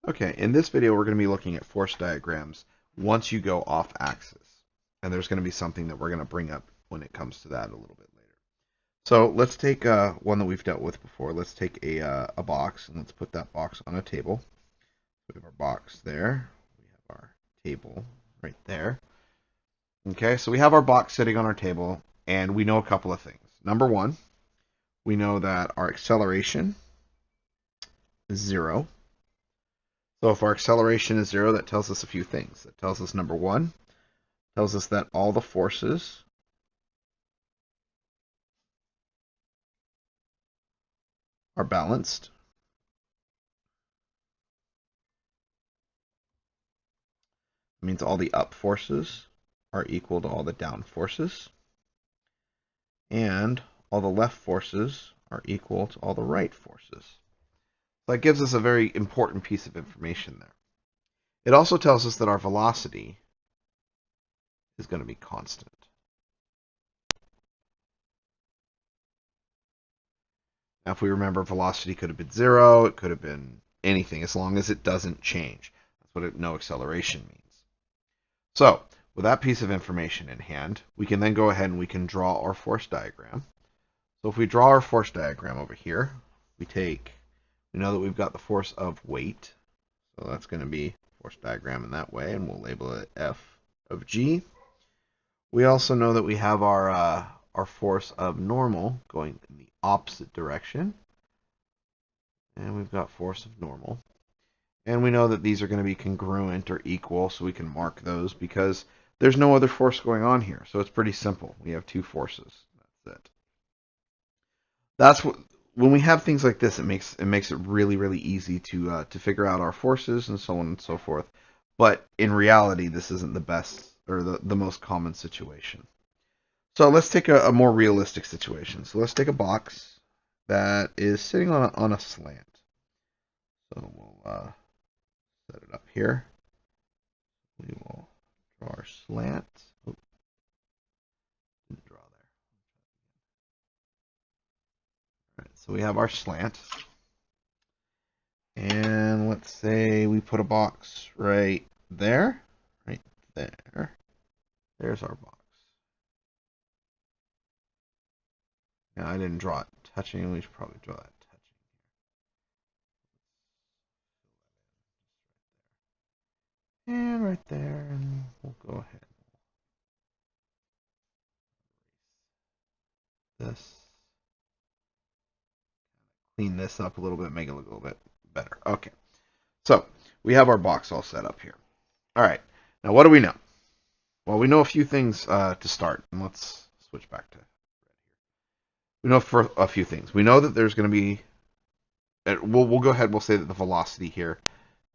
Okay, in this video we're going to be looking at force diagrams once you go off axis. And there's going to be something that we're going to bring up when it comes to that a little bit later. So let's take one that we've dealt with before. Let's take a box and let's put that box on a table. We have our box there. We have our table right there. Okay, so we have our box sitting on our table and we know a couple of things. Number one, we know that our acceleration is 0. So if our acceleration is 0, that tells us a few things. That tells us, number one, tells us that all the forces are balanced. It means all the up forces are equal to all the down forces. And all the left forces are equal to all the right forces. So that gives us a very important piece of information there. It also tells us that our velocity is going to be constant. Now, if we remember, velocity could have been 0, it could have been anything, as long as it doesn't change. That's what no acceleration means. So, with that piece of information in hand, we can then go ahead and we can draw our force diagram. So if we draw our force diagram over here, we know that we've got the force of weight. So that's going to be force diagram in that way, and we'll label it F of G. We also know that we have our force of normal going in the opposite direction. And we've got force of normal. And we know that these are going to be congruent or equal, so we can mark those because there's no other force going on here. So it's pretty simple. We have two forces. That's it. That's what, when we have things like this, it makes it really, really easy to figure out our forces and so on and so forth. But in reality, this isn't the best or the most common situation. So let's take a more realistic situation. So let's take a box that is sitting on a slant. So we'll set it up here. We will draw our slant. Oh, didn't draw there. All right, so we have our slant. And let's say we put a box right there. Right there. There's our box. Now, I didn't draw it touching. We should probably draw that touching. And right there, and we'll go ahead. This. Clean this up a little bit, make it look a little bit better. Okay. So, we have our box all set up here. All right. Now, what do we know? Well, we know a few things to start. And let's switch back to red here. We know for a few things. We know that there's going to be... We'll go ahead. We'll say that the velocity here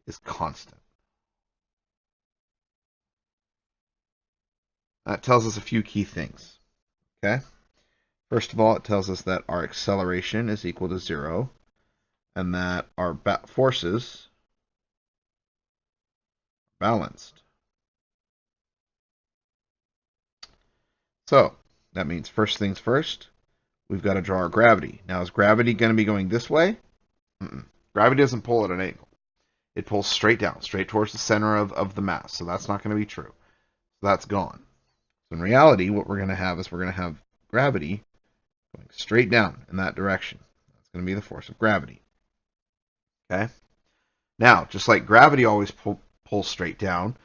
is constant. That tells us a few key things. Okay? First of all, it tells us that our acceleration is equal to 0 and that our forces are balanced. So that means first things first, we've got to draw our gravity. Now, is gravity going to be going this way? Gravity doesn't pull at an angle. It pulls straight down, straight towards the center of the mass. So that's not going to be true. So that's gone. So in reality, what we're going to have is we're going to have gravity going straight down in that direction. That's going to be the force of gravity. Okay? Now, just like gravity always pulls straight down,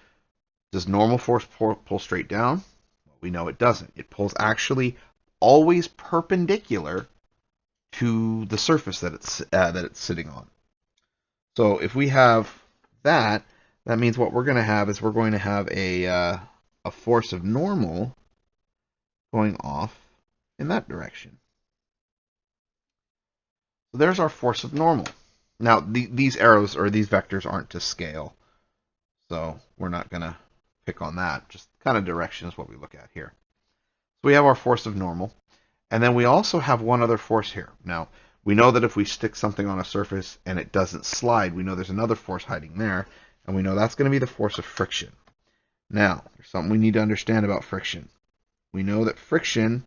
does normal force pull straight down? Well, we know it doesn't. It pulls actually always perpendicular to the surface that it's sitting on. So if we have that means what we're going to have is we're going to have a force of normal going off in that direction. So there's our force of normal. Now, these arrows or these vectors aren't to scale, so we're not going to pick on that. Just kind of direction is what we look at here. So we have our force of normal, and then we also have one other force here. Now, we know that if we stick something on a surface and it doesn't slide, we know there's another force hiding there, and we know that's going to be the force of friction. Now, there's something we need to understand about friction. We know that friction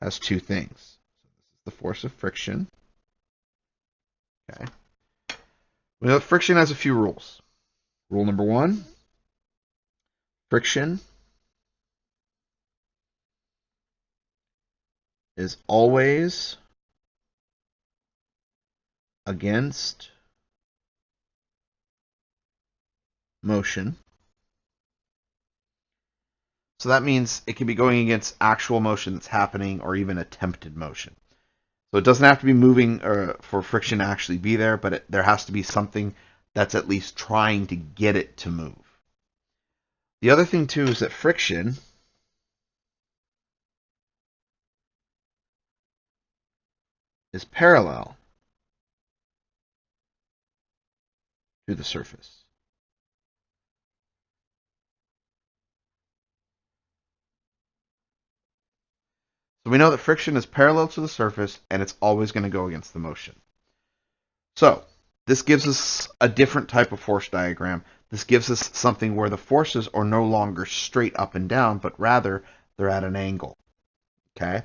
has two things. So this is the force of friction. Okay. Well, friction has a few rules. Rule number one, friction is always against motion. So that means it can be going against actual motion that's happening or even attempted motion. So it doesn't have to be moving for friction to actually be there, but there has to be something that's at least trying to get it to move. The other thing, too, is that friction is parallel to the surface. So we know that friction is parallel to the surface, and it's always going to go against the motion. So this gives us a different type of force diagram. This gives us something where the forces are no longer straight up and down, but rather they're at an angle. Okay?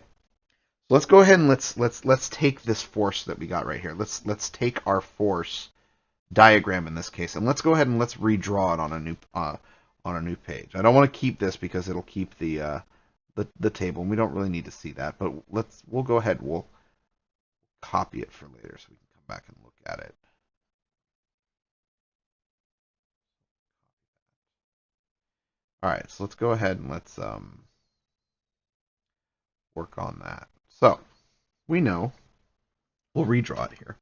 So let's go ahead and let's take this force that we got right here. Let's take our force diagram in this case, and let's go ahead and let's redraw it on a new page. I don't want to keep this because it'll keep the table, and we don't really need to see that. But we'll go ahead. We'll copy it for later so we can come back and look at it. All right, so let's go ahead and let's work on that. So we know, we'll redraw it here.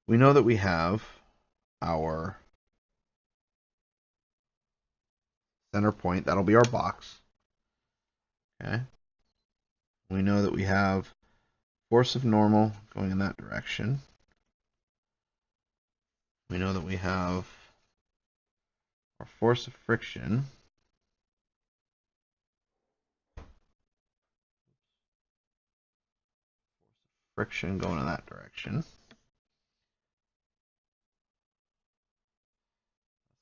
We know that we have our center point. That'll be our box. Okay. We know that we have force of normal going in that direction. We know that we have our force of friction going in that direction. That's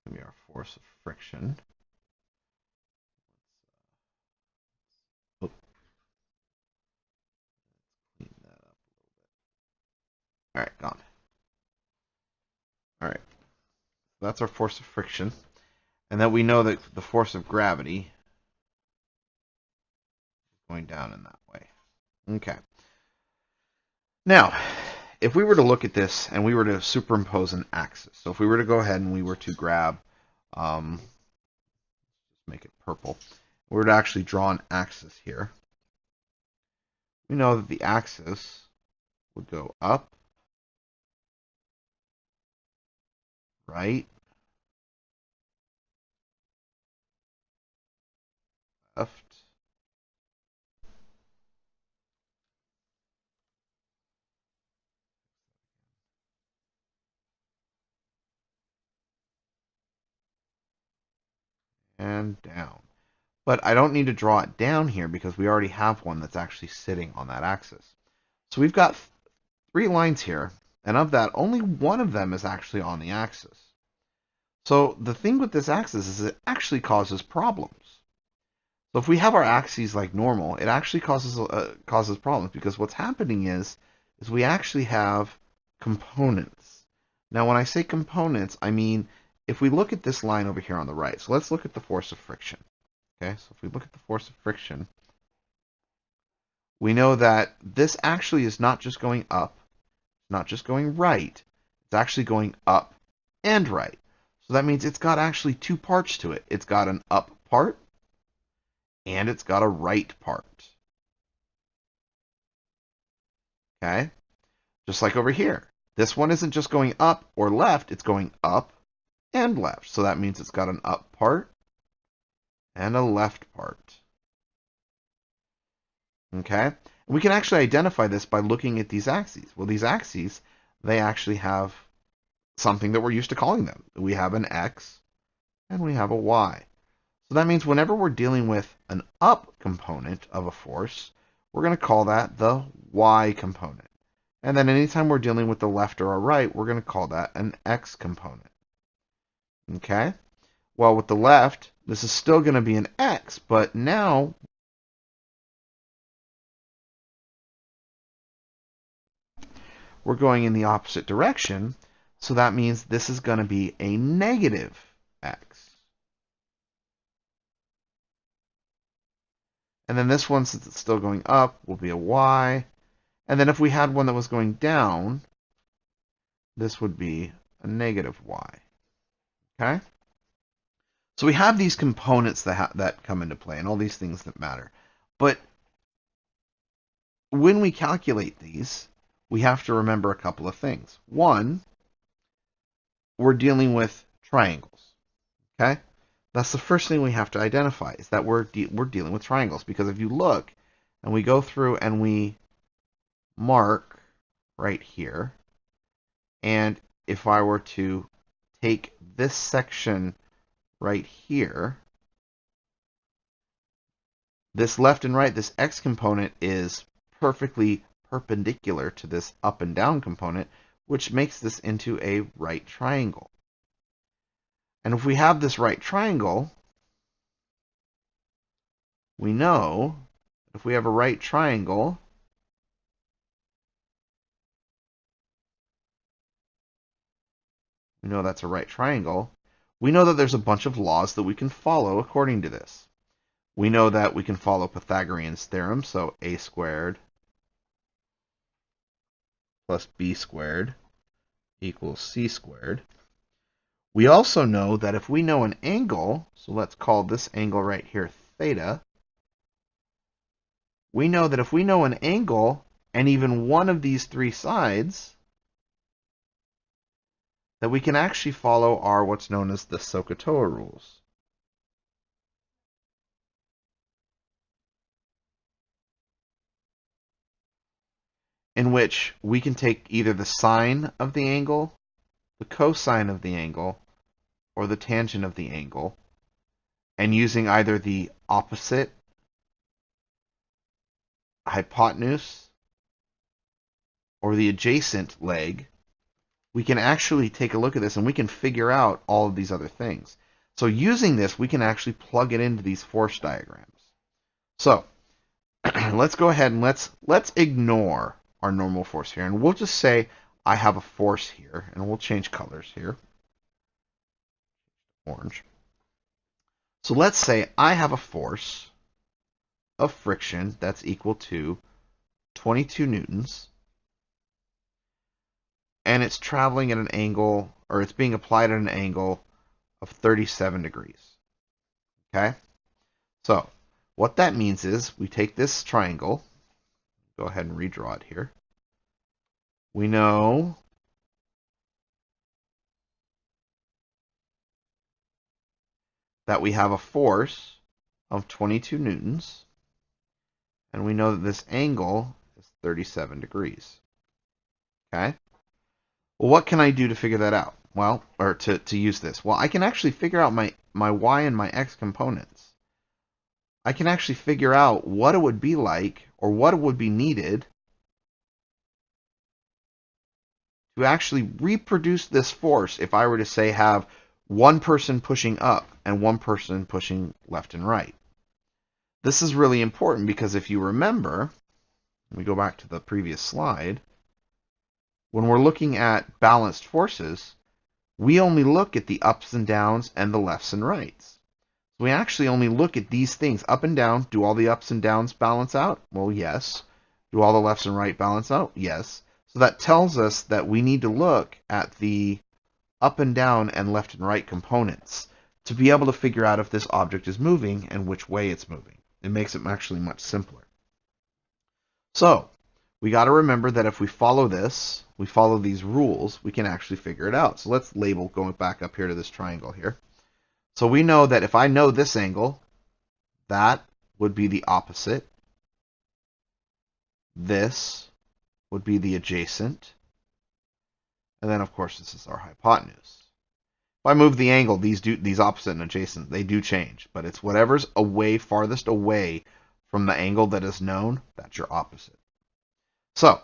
going to be our force of friction. Oh, clean that up a little bit. All right, gone. All right, so that's our force of friction, and then we know that the force of gravity is going down in that way. Okay. Now, if we were to look at this and we were to superimpose an axis, so if we were to go ahead and we were to grab, let's make it purple, we were to actually draw an axis here, we know that the axis would go up, right, left, and down. But I don't need to draw it down here because we already have one that's actually sitting on that axis. So we've got 3 lines here, and of that, only one of them is actually on the axis. So the thing with this axis is it actually causes problems. So if we have our axes like normal, it actually causes problems because what's happening is we actually have components. Now, when I say components, I mean if we look at this line over here on the right. So let's look at the force of friction. Okay, so if we look at the force of friction, we know that this actually is not just going up, not just going right, it's actually going up and right. So that means it's got actually 2 parts to it. It's got an up part and it's got a right part. Okay? Just like over here. This one isn't just going up or left, it's going up and left. So that means it's got an up part and a left part. Okay? And we can actually identify this by looking at these axes. Well, these axes, they actually have something that we're used to calling them. We have an X and we have a Y. So that means whenever we're dealing with an up component of a force, we're going to call that the Y component. And then anytime we're dealing with the left or a right, we're going to call that an X component. Okay? Well, with the left, this is still going to be an X, but now we're going in the opposite direction. So that means this is going to be a negative x. And then this one, since it's still going up, will be a y. And then if we had one that was going down, this would be a negative y. Okay? So we have these components that come into play and all these things that matter. But when we calculate these, we have to remember a couple of things. One, we're dealing with triangles. Okay? That's the first thing we have to identify, is that we're dealing with triangles. Because if you look and we go through and we mark right here, and if I were to take this section right here, this left and right, this x component is perfectly perpendicular to this up and down component, which makes this into a right triangle. And if we have this right triangle, we know if we have a right triangle, we know that's a right triangle. We know that there's a bunch of laws that we can follow according to this. We know that we can follow Pythagorean's theorem, so a squared plus b squared equals c squared. We also know that if we know an angle, so let's call this angle right here theta, we know that if we know an angle and even one of these three sides, that we can actually follow our what's known as the SOHCAHTOA rules. In which we can take either the sine of the angle, the cosine of the angle, or the tangent of the angle, and using either the opposite, hypotenuse, or the adjacent leg, we can actually take a look at this and we can figure out all of these other things. So using this, we can actually plug it into these force diagrams. So let's go ahead and let's ignore our normal force here, and we'll just say I have a force here, and we'll change colors here. Orange. So let's say I have a force of friction that's equal to 22 newtons, and it's traveling at an angle, or it's being applied at an angle of 37 degrees. Okay? So what that means is we take this triangle, go ahead and redraw it here. We know that we have a force of 22 newtons, and we know that this angle is 37 degrees. Okay? Well, what can I do to figure that out? Well, or to use this? Well, I can actually figure out my y and my x components. I can actually figure out what it would be like, or what it would be needed to actually reproduce this force if I were to, say, have one person pushing up and one person pushing left and right. This is really important because if you remember, we go back to the previous slide, when we're looking at balanced forces, we only look at the ups and downs and the lefts and rights. We actually only look at these things, up and down. Do all the ups and downs balance out? Well, yes. Do all the lefts and right balance out? Yes. So that tells us that we need to look at the up and down and left and right components to be able to figure out if this object is moving and which way it's moving. It makes it actually much simpler. So we got to remember that if we follow this, we follow these rules, we can actually figure it out. So let's label, going back up here to this triangle here. So we know that if I know this angle, that would be the opposite. This would be the adjacent. And then, of course, this is our hypotenuse. If I move the angle, these opposite and adjacent, they do change. But it's whatever's farthest away from the angle that is known, that's your opposite. So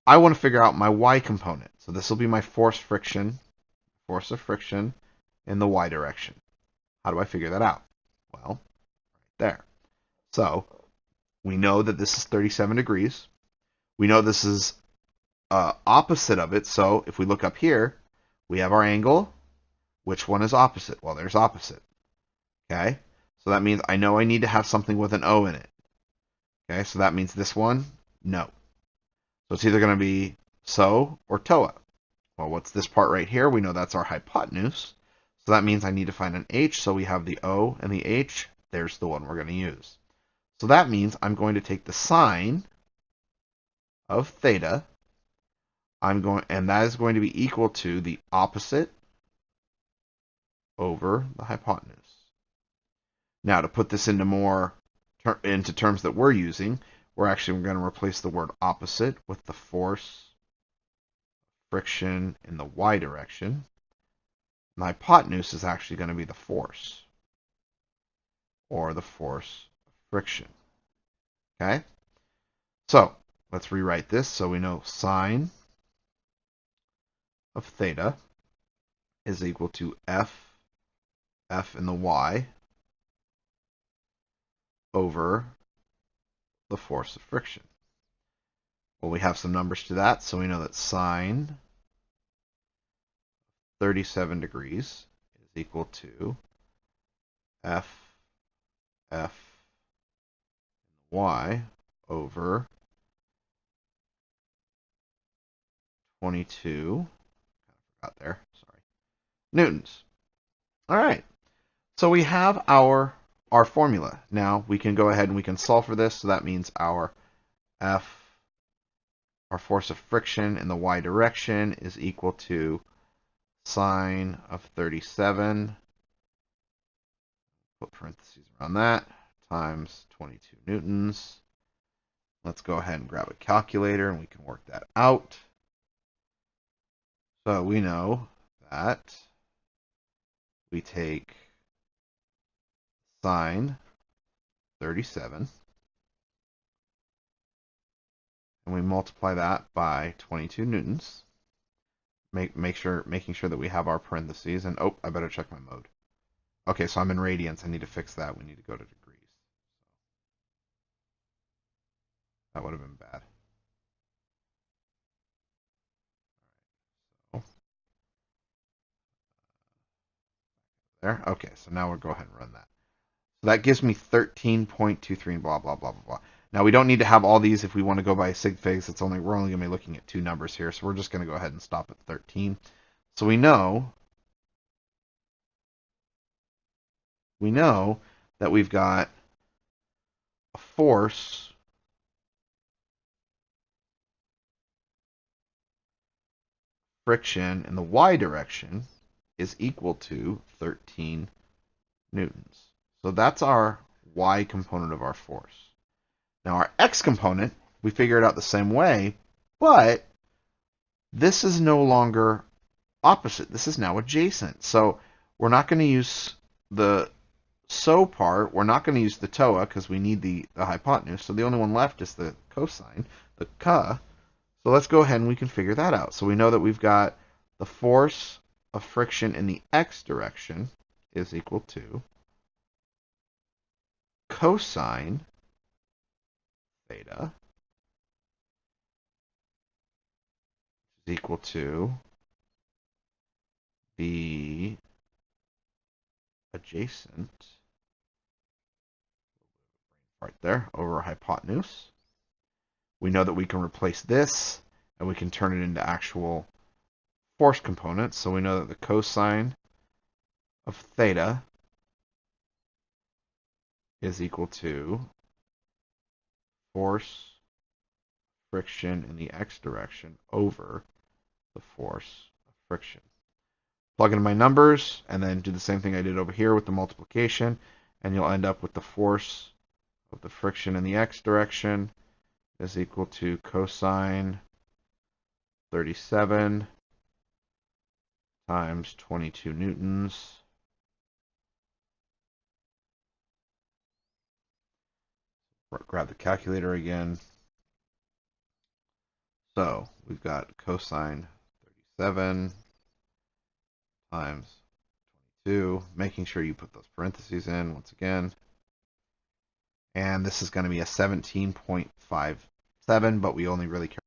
I want to figure out my y component. So this will be my force of friction in the y direction. How do I figure that out? Well, right there. So we know that this is 37 degrees. We know this is opposite of it. So if we look up here, we have our angle. Which one is opposite? Well, there's opposite. Okay, so that means I know I need to have something with an O in it. Okay, so that means this one, no. So it's either going to be SO or TOA. Well, what's this part right here? We know that's our hypotenuse. So that means I need to find an H. So we have the O and the H. There's the one we're going to use. So that means I'm going to take the sine of theta. And that is going to be equal to the opposite over the hypotenuse. Now, to put this into terms that we're using, we're going to replace the word opposite with the force friction in the y direction. And the hypotenuse is actually going to be the force, or the force of friction. Okay? So, let's rewrite this. So we know sine of theta is equal to F in the y over the force of friction. Well, we have some numbers to that, so we know that sine 37 degrees is equal to F y over 22, forgot there, sorry, newtons. All right, so we have our formula. Now we can go ahead and we can solve for this. So that means our force of friction in the y direction is equal to sine of 37, put parentheses around that, times 22 newtons. Let's go ahead and grab a calculator and we can work that out. So we know that we take sine 37 and we multiply that by 22 newtons. Making sure that we have our parentheses, and oh, I better check my mode. Okay, so I'm in radians. I need to fix that. We need to go to degrees. That would have been bad. So, there. Okay, so now we'll go ahead and run that. So that gives me 13.23 and blah, blah, blah, blah, blah. Now, we don't need to have all these if we want to go by sig figs. We're only going to be looking at two numbers here, so we're just going to go ahead and stop at 13. So we know that we've got a force friction in the y direction is equal to 13 newtons. So that's our y component of our force. Now our x component, we figure it out the same way, but this is no longer opposite. This is now adjacent. So we're not going to use the SO part. We're not going to use the TOA because we need the hypotenuse. So the only one left is the cosine, the ka. So let's go ahead and we can figure that out. So we know that we've got the force of friction in the x direction is equal to cosine theta is equal to the adjacent part there over hypotenuse. We know that we can replace this and we can turn it into actual force components. So we know that the cosine of theta is equal to force friction in the x direction over the force of friction. Plug in my numbers and then do the same thing I did over here with the multiplication, and you'll end up with the force of the friction in the x direction is equal to cosine 37 times 22 newtons grab the calculator again. So we've got cosine 37 times 22, making sure you put those parentheses in once again. And this is going to be a 17.57, but we only really care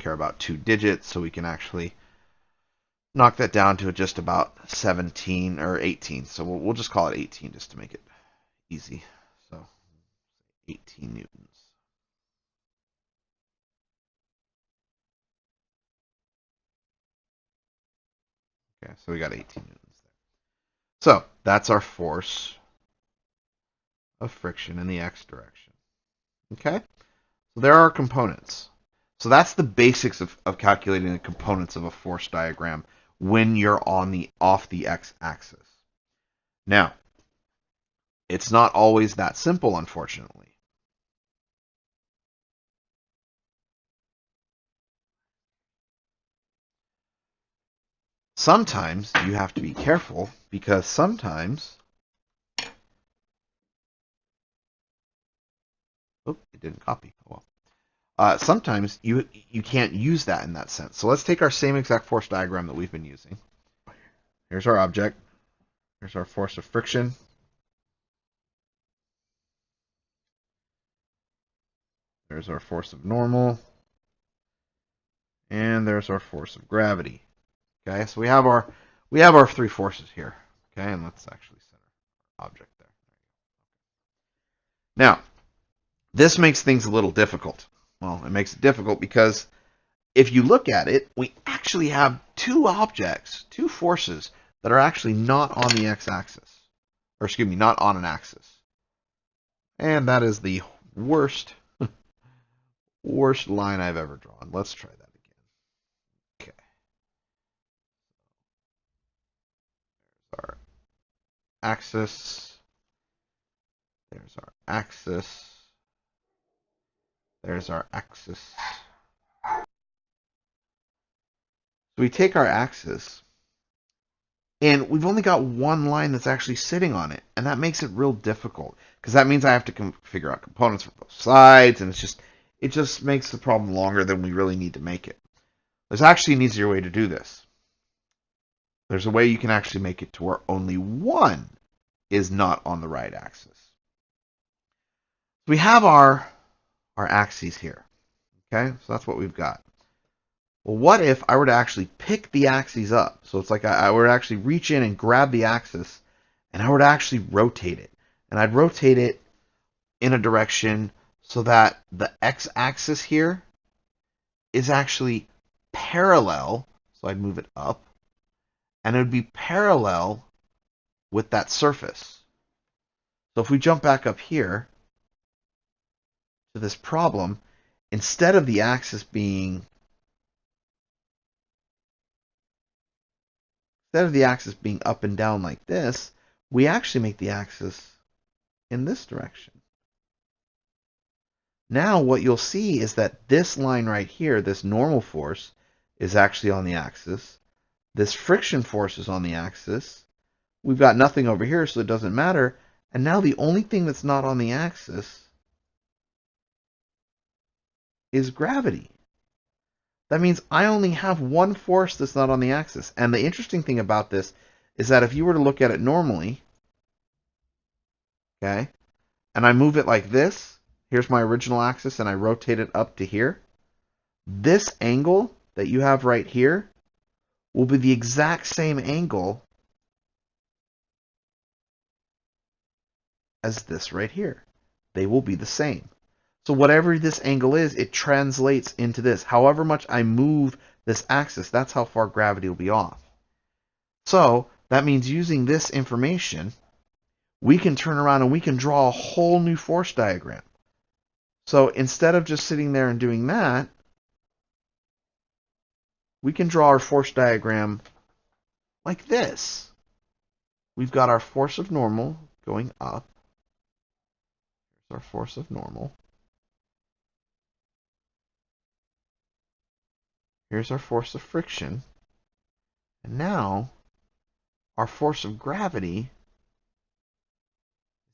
care about 2 digits, so we can actually knock that down to just about 17 or 18. So we'll just call it 18 just to make it easy. So 18 newtons. Okay, so we got 18 newtons there. So that's our force of friction in the x direction. Okay? So there are our components. So that's the basics of calculating the components of a force diagram when you're on off the x-axis. Now, it's not always that simple, unfortunately. Sometimes you have to be careful because sometimes, oh, it didn't copy. Oh well. Sometimes you can't use that in that sense. So let's take our same exact force diagram that we've been using. Here's our object. Here's our force of friction. There's our force of normal. And there's our force of gravity. Okay, so we have our three forces here. Okay, and let's actually center our object there. Now, this makes things a little difficult. Well, it makes it difficult because if you look at it, we actually have two objects, two forces that are actually not on the x-axis. Or excuse me, not on an axis. And that is the worst line I've ever drawn. Let's try that again. Okay. There's our axis. There's our axis. There's our axis. So we take our axis, and we've only got one line that's actually sitting on it, and that makes it real difficult, because that means I have to figure out components for both sides, and it just makes the problem longer than we really need to make it. There's actually an easier way to do this. There's a way you can actually make it to where only one is not on the right axis. We have our axes here. Okay, so that's what we've got. Well, what if I were to actually pick the axes up? So it's like I were to actually reach in and grab the axis, and I were to actually rotate it. And I'd rotate it in a direction so that the x-axis here is actually parallel. So I'd move it up, and it would be parallel with that surface. So if we jump back up here to this problem, instead of the axis being up and down like this, we actually make the axis in this direction. Now what you'll see is that this line right here, this normal force, is actually on the axis. This friction force is on the axis. We've got nothing over here, so it doesn't matter. And now the only thing that's not on the axis is gravity. That means I only have one force that's not on the axis. And the interesting thing about this is that if you were to look at it normally, okay, and I move it like this, here's my original axis, and I rotate it up to here, this angle that you have right here will be the exact same angle as this right here. They will be the same. So whatever this angle is, it translates into this. However much I move this axis, that's how far gravity will be off. So that means using this information, we can turn around and we can draw a whole new force diagram. So instead of just sitting there and doing that, we can draw our force diagram like this. We've got our force of normal going up. Here's our force of normal. Here's our force of friction. And now our force of gravity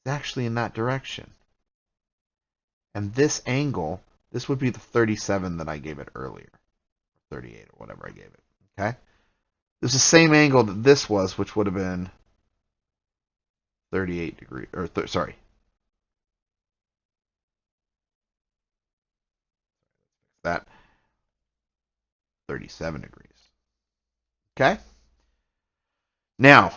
is actually in that direction. And this angle, this would be the 37 that I gave it earlier. 38 or whatever I gave it. Okay? It's the same angle that this was, which would have been 38 degrees, or sorry. That. 37 degrees. Okay? Now,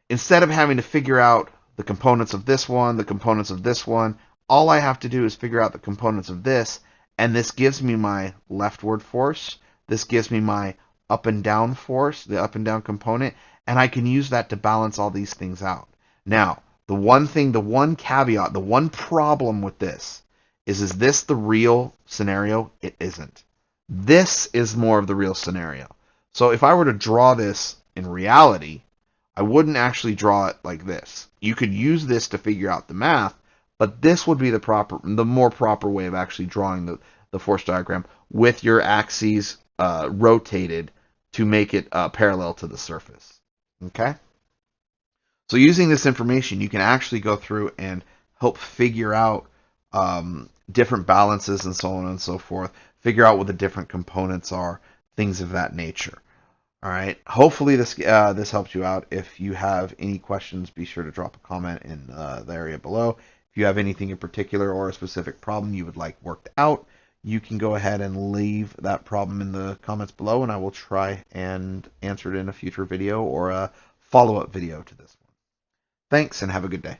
instead of having to figure out the components of this one, the components of this one, all I have to do is figure out the components of this, and this gives me my leftward force. This gives me my up and down force, the up and down component, and I can use that to balance all these things out. Now, the one caveat, the one problem with this is this the real scenario? It isn't. This is more of the real scenario. So if I were to draw this in reality, I wouldn't actually draw it like this. You could use this to figure out the math, but this would be the more proper way of actually drawing the force diagram with your axes rotated to make it parallel to the surface. Okay? So using this information, you can actually go through and help figure out different balances and so on and so forth, figure out what the different components are, things of that nature. All right. Hopefully this helped you out. If you have any questions, be sure to drop a comment in the area below. If you have anything in particular or a specific problem you would like worked out, you can go ahead and leave that problem in the comments below, and I will try and answer it in a future video or a follow-up video to this one. Thanks, and have a good day.